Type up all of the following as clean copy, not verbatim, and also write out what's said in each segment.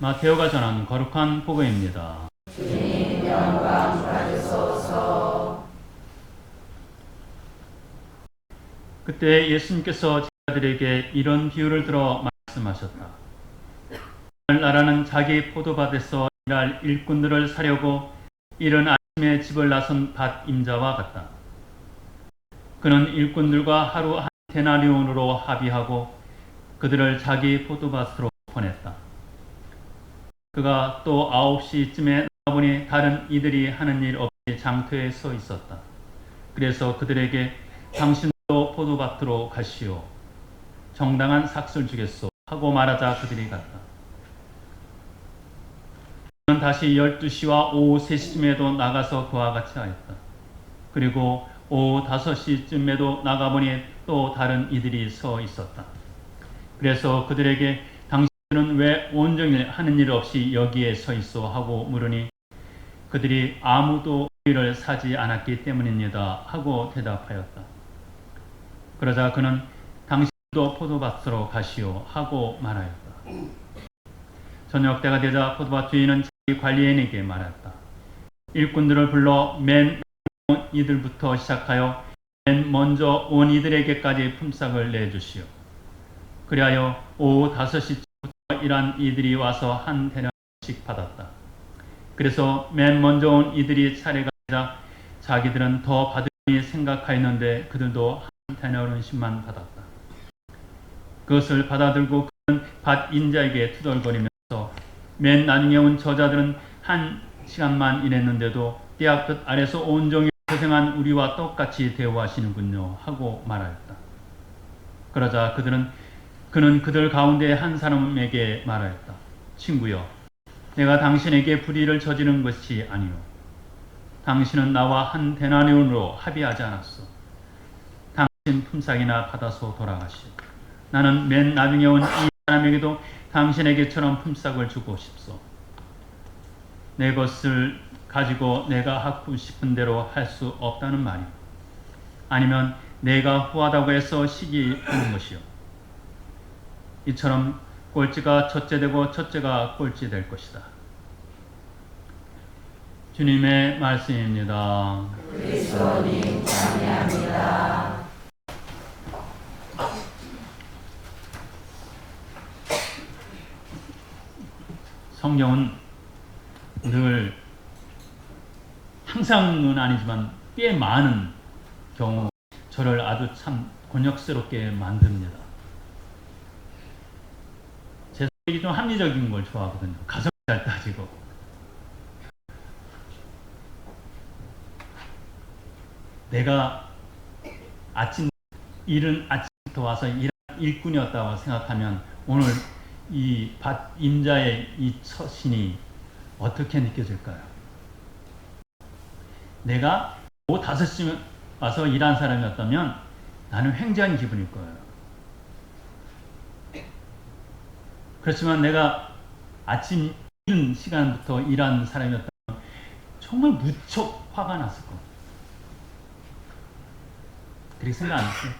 마테오가 전한 거룩한 복음입니다. 주님 영광 받으소서. 그때 예수님께서 제자들에게 이런 비유를 들어 말씀하셨다. 나라는 자기 포도밭에서 일할 일꾼들을 사려고 이른 아침에 집을 나선 밭 임자와 같다. 그는 일꾼들과 하루 한 데나리온으로 합의하고 그들을 자기 포도밭으로 보냈다. 그가 또 9시쯤에 나가보니 다른 이들이 하는 일 없이 장터에 서 있었다. 그래서 그들에게 당신도 포도밭으로 가시오. 정당한 삭슬 주겠소. 하고 말하자 그들이 갔다. 그는 다시 12시와 오후 3시쯤에도 나가서 그와 같이 하였다. 그리고 오후 5시쯤에도 나가보니 또 다른 이들이 서 있었다. 그래서 그들에게 당신은 왜 온종일 하는 일 없이 여기에 서 있어? 하고 물으니 그들이 아무도 우리를 사지 않았기 때문입니다. 하고 대답하였다. 그러자 그는 당신도 포도밭으로 가시오. 하고 말하였다. 저녁 때가 되자 포도밭 주인은 자기 관리인에게 말했다. 일꾼들을 불러 맨 이들부터 시작하여 맨 먼저 온 이들에게까지 품삯을 내주시오. 그리하여 오후 5시쯤부터 일한 이들이 와서 한 데나리온씩 받았다. 그래서 맨 먼저 온 이들이 차례가 되자 자기들은 더 받으니 생각하였는데 그들도 한 데나리온씩만 받았다. 그것을 받아들고 그는 밭 인자에게 투덜거리면서 맨 나중에 온 저자들은 1시간만 일했는데도 떼약볕 아래서 온종일 고생한 우리와 똑같이 대우하시는군요. 하고 말하였다. 그러자 그는 그들 가운데 한 사람에게 말하였다. 친구여, 내가 당신에게 불의를 저지른 것이 아니오. 당신은 나와 한 데나리온으로 합의하지 않았어. 당신 품삯이나 받아서 돌아가시오. 나는 맨 나중에 온 이 사람에게도 당신에게처럼 품삯을 주고 싶소. 내 것을 가지고 내가 하고 싶은 대로 할 수 없다는 말이오. 아니면 내가 후하다고 해서 시기하는 것이오. 이처럼 꼴찌가 첫째 되고 첫째가 꼴찌 될 것이다. 주님의 말씀입니다. 그리스도님 찬양합니다. 성경은 늘 항상은 아니지만 꽤 많은 경우 저를 아주 참 곤욕스럽게 만듭니다. 제 성격이 좀 합리적인 걸 좋아하거든요. 가정 잘 따지고. 내가 이른 아침부터 와서 일한 일꾼이었다고 생각하면 오늘 이 밭 임자의 이 처신이 어떻게 느껴질까요? 내가 오후 5시쯤 와서 일한 사람이었다면 나는 횡재한 기분일 거예요. 그렇지만 내가 아침 이른 시간부터 일한 사람이었다면 정말 무척 화가 났을 거예요. 그렇게 생각 안 했어요?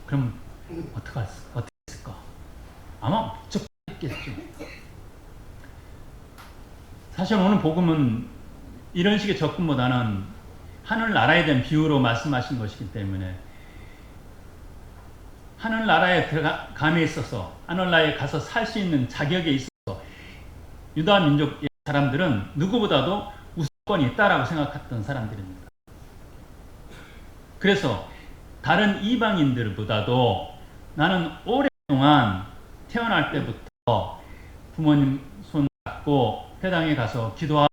그럼 어떻게 했을까? 아마 무척 했겠죠. 사실 오늘 복음은 이런 식의 접근보다는 하늘나라에 대한 비유로 말씀하신 것이기 때문에 하늘나라에 들어감에 있어서 하늘나라에 가서 살 수 있는 자격에 있어서 유다 민족의 사람들은 누구보다도 우선권이 있다라고 생각했던 사람들입니다. 그래서 다른 이방인들보다도 나는 오랫동안 태어날 때부터 부모님 손 잡고 회당에 가서 기도하고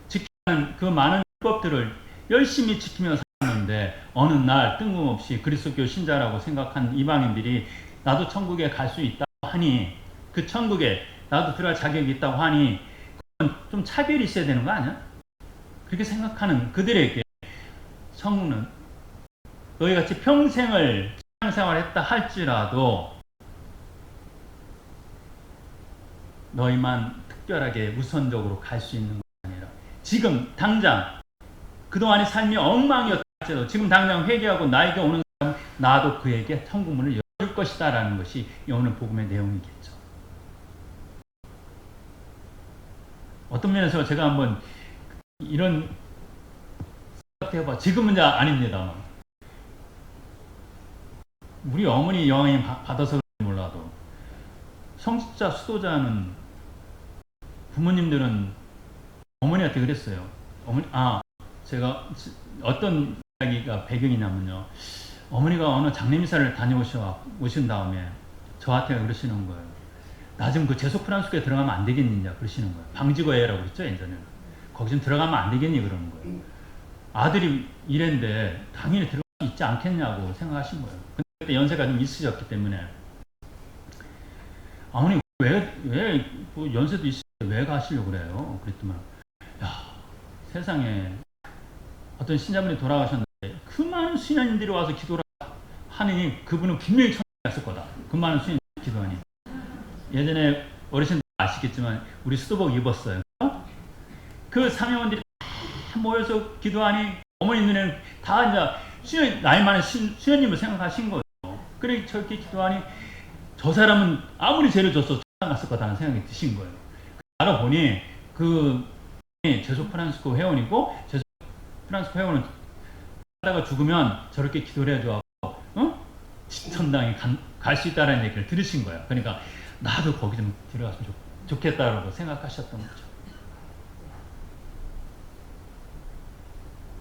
지키는 그 많은 율법들을 열심히 지키며 살았는데 어느 날 뜬금없이 그리스도교 신자라고 생각한 이방인들이 나도 천국에 갈 수 있다고 하니 그 천국에 나도 들어갈 자격이 있다고 하니 그건 좀 차별이 있어야 되는 거 아니야? 그렇게 생각하는 그들에게 천국은 너희같이 평생을 신앙생활을 했다 할지라도 너희만 특별하게 우선적으로 갈 수 있는 것 아니라 지금 당장 그동안의 삶이 엉망이었다 할지라도 지금 당장 회개하고 나에게 오는 사람 나도 그에게 천국문을 열어줄 것이다 라는 것이 오늘 복음의 내용이겠죠. 어떤 면에서 제가 한번 이런 생각도 해봐. 지금은 이제 아닙니다. 우리 어머니 영향이 받아서 몰라도 성직자 수도자는 부모님들은 어머니한테 그랬어요. 제가 어떤 이야기가 배경이냐면요. 어머니가 어느 장례미사를 다녀오신 다음에 저한테 그러시는 거예요. 나 좀 그 제소 프란스코에 들어가면 안 되겠느냐 그러시는 거예요. 방지거예라고 그랬죠 예전에는. 거기 좀 들어가면 안 되겠니 그러는 거예요. 아들이 이랬는데 당연히 들어갈 수 있지 않겠냐고 생각하신 거예요. 근데 그때 연세가 좀 있으셨기 때문에 어머니 왜 뭐 연세도 있으신데 왜 가시려고 그래요? 그랬더만 야 세상에 어떤 신자분이 돌아가셨는데 그 많은 신앙인들이 와서 기도를 하니 그분은 분명히 천국에 갔을 거다. 그 많은 신앙인들이 기도하니 예전에 어르신들 아시겠지만 우리 수도복 입었어요. 그 사명원들이 다 모여서 기도하니 어머니 눈에는 다 이제 나이 많은 수녀님을 생각하신 거예요. 그래 저렇게 기도하니 저 사람은 아무리 죄를 졌어도 천당 갔을 거다는 생각이 드신 거예요. 알아보니 그 제소 프란스코 회원이고 제소 프란스코 회원은 하다가 죽으면 저렇게 기도를 해줘서 천당에 갈 수 있다는 얘기를 들으신 거예요. 그러니까 나도 거기 좀 들어갔으면 좋겠다라고 생각하셨던 거죠.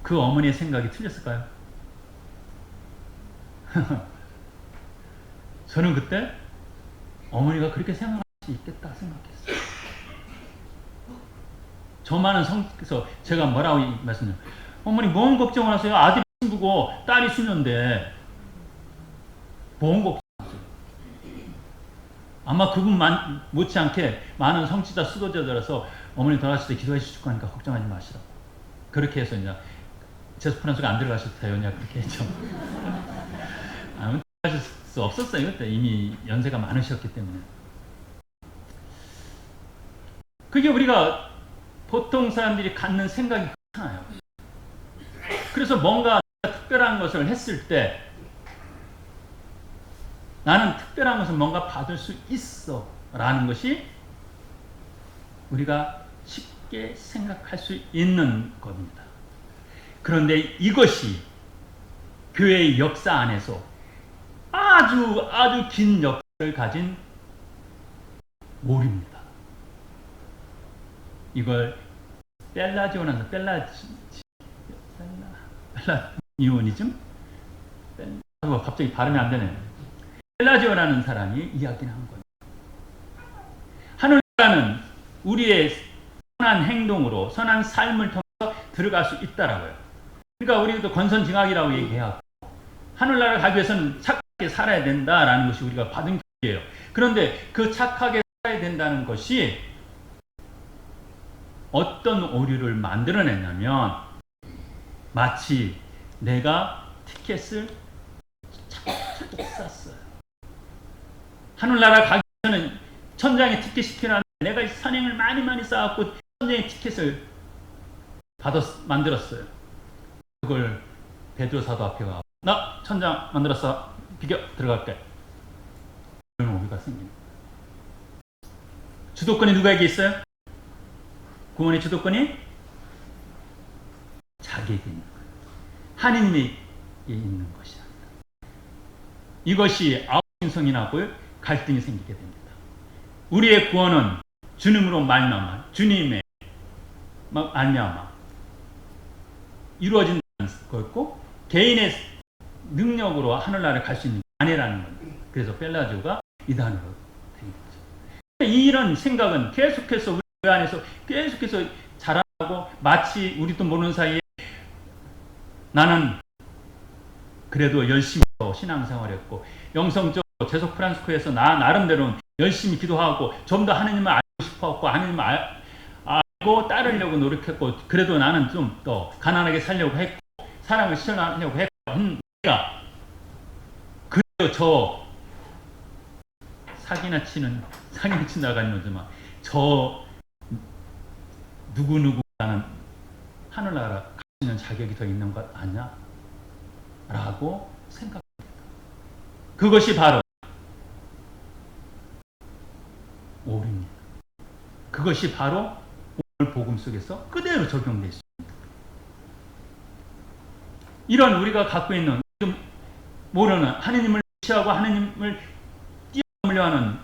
그 어머니의 생각이 틀렸을까요? 저는 그때 어머니가 그렇게 생각할 수 있겠다 생각했어요. 저 많은 성께서 제가 뭐라고 말씀드려요? 어머니 뭔 걱정을 하세요? 아들이 신부고 딸이 수녀인데 뭔 걱정하세요? 아마 그분 못지않게 많은 성취자 수도자들어서 어머니 돌아가실 때 기도해 주실 거니까 걱정하지 마시라고. 그렇게 해서 이제 제수 프란스가 안 들어가셔도 돼요. 그렇게 했죠. 아무튼 들어가실 수 없었어요. 그때 이미 연세가 많으셨기 때문에. 그게 우리가 보통 사람들이 갖는 생각이 그렇잖아요. 그래서 뭔가 특별한 것을 했을 때 나는 특별한 것을 뭔가 받을 수 있어 라는 것이 우리가 쉽게 생각할 수 있는 겁니다. 그런데 이것이 교회의 역사 안에서 아주 긴 역사를 가진 오류입니다. 이걸 벨라지오라는 벨라이오니즘? 갑자기 발음이 안 되네요. 벨라지오라는 사람이 이야기를 한 거예요. 하늘나라는 우리의 선한 행동으로 선한 삶을 통해서 들어갈 수 있다라고요. 그러니까 우리도 권선징악이라고 얘기하고 하늘나라를 가기 위해서는 착하게 살아야 된다라는 것이 우리가 받은 교육이에요. 그런데 그 착하게 살아야 된다는 것이 어떤 오류를 만들어냈냐면 마치 내가 티켓을 착착 쌌어요. 하늘나라 가기 위해서는 천장에 티켓이 필요한데 내가 선행을 많이 쌓았고 천장에 티켓을 만들었어요. 그걸 베드로 사도 앞에 가 나 천장 만들었어. 비겨 들어갈게. 그런 오류가 생깁니다. 주도권이 누구에게 있어요? 구원의 주도권이 자기에게 있는 거예요. 하느님에게 있는 것이 아니다. 이것이 아우성이 나고 갈등이 생기게 됩니다. 우리의 구원은 주님으로 말미암아 주님의 말미암아 이루어진다는 거였고 개인의 능력으로 하늘나라를 갈 수 있는 아니라는 겁니다. 그래서 벨라지오가 이단으로 된 거죠. 이런 생각은 계속해서 우리 안에서 계속해서 자라고 마치 우리도 모르는 사이에 나는 그래도 열심히 신앙생활했고 영성적으로 제소 프란스코에서 나 나름대로 열심히 기도하고 좀 더 하느님을 알고 싶었고 하느님을 알고 따르려고 노력했고 그래도 나는 좀 더 가난하게 살려고 했고 사랑을 실현하려고 했고 내가 그래도 저 사기나 친다가 아니지만 저 누구누구라는 하늘나라 갈 수 있는 자격이 더 있는 것 아니야? 라고 생각합니다. 그것이 바로 오류입니다. 그것이 바로 오늘 복음 속에서 그대로 적용되어 있습니다. 이런 우리가 갖고 있는 모르는 하느님을 무시하고 하느님을 뛰어넘으려 하는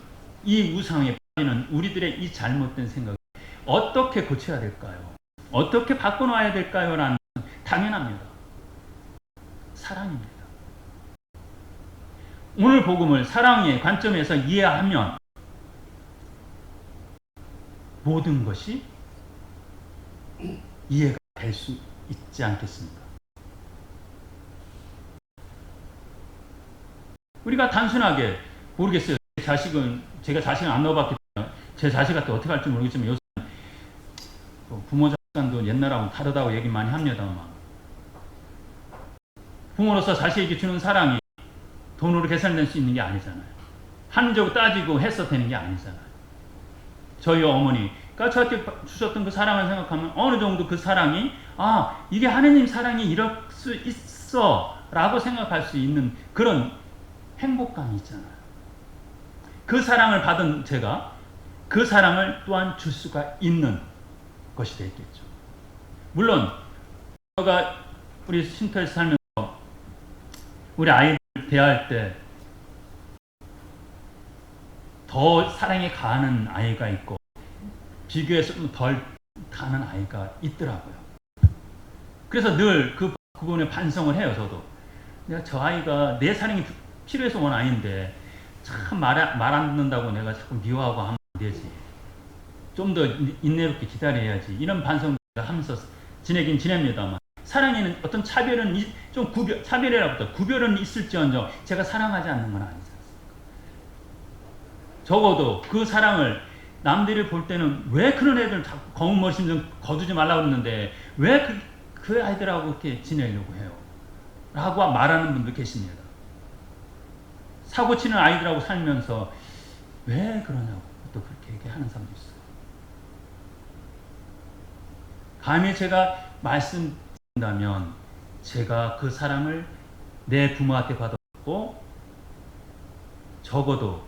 이 우상에 빠지는 우리들의 이 잘못된 생각을 어떻게 고쳐야 될까요? 어떻게 바꿔놔야 될까요? 라는 당연합니다. 사랑입니다. 오늘 복음을 사랑의 관점에서 이해하면 모든 것이 이해가 될 수 있지 않겠습니까? 우리가 단순하게 모르겠어요. 제가 자식을 안 넣어봤기 때문에 제 자식한테 어떻게 할지 모르겠지만 요새는 부모 자식관도 옛날하고 다르다고 얘기 많이 합니다만 부모로서 자식에게 주는 사랑이 돈으로 계산될 수 있는 게 아니잖아요. 합리적으로 따지고 해서 되는 게 아니잖아요. 저희 어머니가 저한테 주셨던 그 사랑을 생각하면 어느 정도 그 사랑이 이게 하느님 사랑이 이럴 수 있어 라고 생각할 수 있는 그런 행복감이 있잖아요. 그 사랑을 받은 제가 그 사랑을 또한 줄 수가 있는 것이 되겠죠. 물론 제가 우리 쉼터에서 살면서 우리 아이들 대할 때 더 사랑에 가하는 아이가 있고 비교해서 좀 덜 가는 아이가 있더라고요. 그래서 늘 그 부분에 반성을 해요. 저도 내가 저 아이가 내 사랑이 필요해서 온 아이인데 참 말 안 듣는다고 내가 자꾸 미워하고 하면 안 되지. 좀 더 인내롭게 기다려야지. 이런 반성을 하면서 지내긴 지냅니다만 사랑에는 어떤 차별은 좀 차별이라보다 구별은 있을지언정 제가 사랑하지 않는 건 아니지 않습니까? 적어도 그 사랑을 남들이 볼 때는 왜 그런 애들 자꾸 검은 머리 좀 거두지 말라고 그러는데 왜 그 아이들하고 이렇게 지내려고 해요? 라고 말하는 분도 계십니다. 사고 치는 아이들하고 살면서 왜 그러냐고 또 그렇게 얘기하는 사람도 있어요. 감히 제가 말씀드린다면 제가 그 사랑을 내 부모한테 받았고 적어도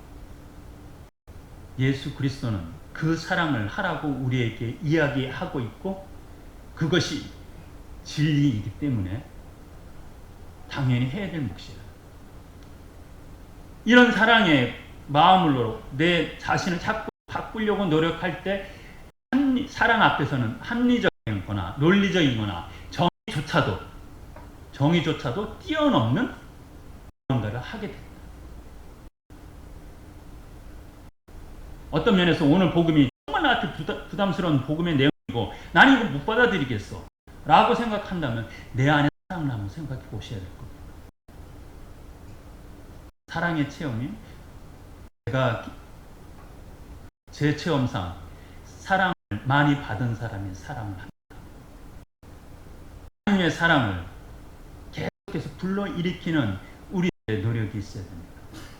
예수 그리스도는 그 사랑을 하라고 우리에게 이야기하고 있고 그것이 진리이기 때문에 당연히 해야 될 몫이에요. 이런 사랑의 마음으로 내 자신을 자꾸 바꾸려고 노력할 때 사랑 앞에서는 합리적인 거나 논리적인 거나 정의조차도 뛰어넘는 뭔가를 하게 됩니다. 어떤 면에서 오늘 복음이 정말 나한테 부담스러운 복음의 내용이고 나는 이거 못 받아들이겠어 라고 생각한다면 내 안에 사랑을 한번 생각해 보셔야 될 겁니다. 사랑의 체험이 제가 제 체험상 사랑을 많이 받은 사람이 사랑을 합니다. 하나님의 사랑을 계속해서 불러일으키는 우리의 노력이 있어야 됩니다.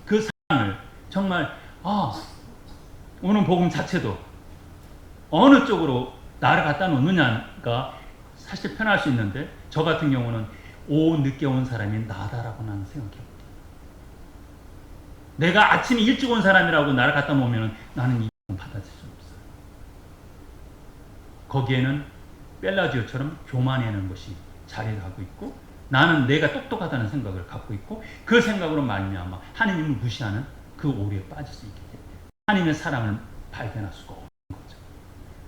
그 사랑을 정말 오늘 복음 자체도 어느 쪽으로 나를 갖다 놓느냐가 사실 편할 수 있는데 저 같은 경우는 늦게 온 사람이 나다라고 나는 생각해요. 내가 아침에 일찍 온 사람이라고 나를 갖다 놓으면 나는 이 복음 받아들일 수 없어요. 거기에는 벨라지오처럼 교만해하는 것이 자리를 하고 있고 나는 내가 똑똑하다는 생각을 갖고 있고 그 생각으로 말미암아 하나님을 무시하는 그 오류에 빠질 수 있기 때문에 하나님의 사랑을 발견할 수가 없는 거죠.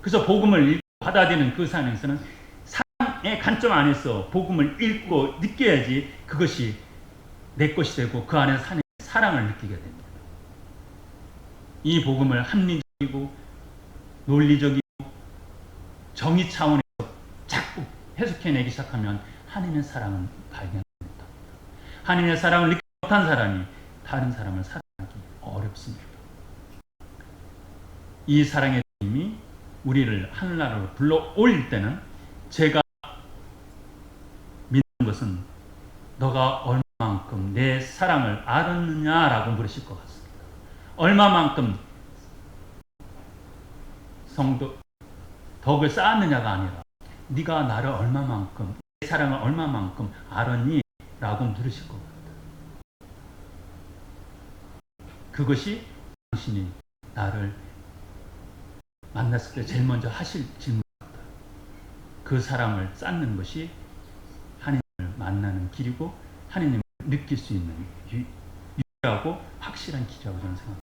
그래서 복음을 받아들이는 그 상황에서는 사랑의 관점 안에서 복음을 읽고 느껴야지 그것이 내 것이 되고 그 안에서 하나님의 사랑을 느끼게 됩니다. 이 복음을 합리적이고 논리적이고 정의 차원에서 자꾸 해석해내기 시작하면 하나님의 사랑은 발견합니다. 하나님의 사랑을 느끼지 못한 사람이 다른 사람을 사랑하기 어렵습니다. 이 사랑의 주님이 우리를 하늘나라로 불러 올릴 때는 제가 믿는 것은 너가 얼마만큼 내 사랑을 알았느냐라고 물으실 것 같습니다. 얼마만큼 덕을 쌓았느냐가 아니라 네가 나를 얼마만큼 내 사랑을 얼마만큼 알았니? 라고 물으실 것 같아요. 그것이 당신이 나를 만났을 때 제일 먼저 하실 질문 그 사람을 쌓는 것이 하나님을 만나는 길이고 하나님을 느낄 수 있는 유일하고 확실한 길이라고 저는 생각합니다.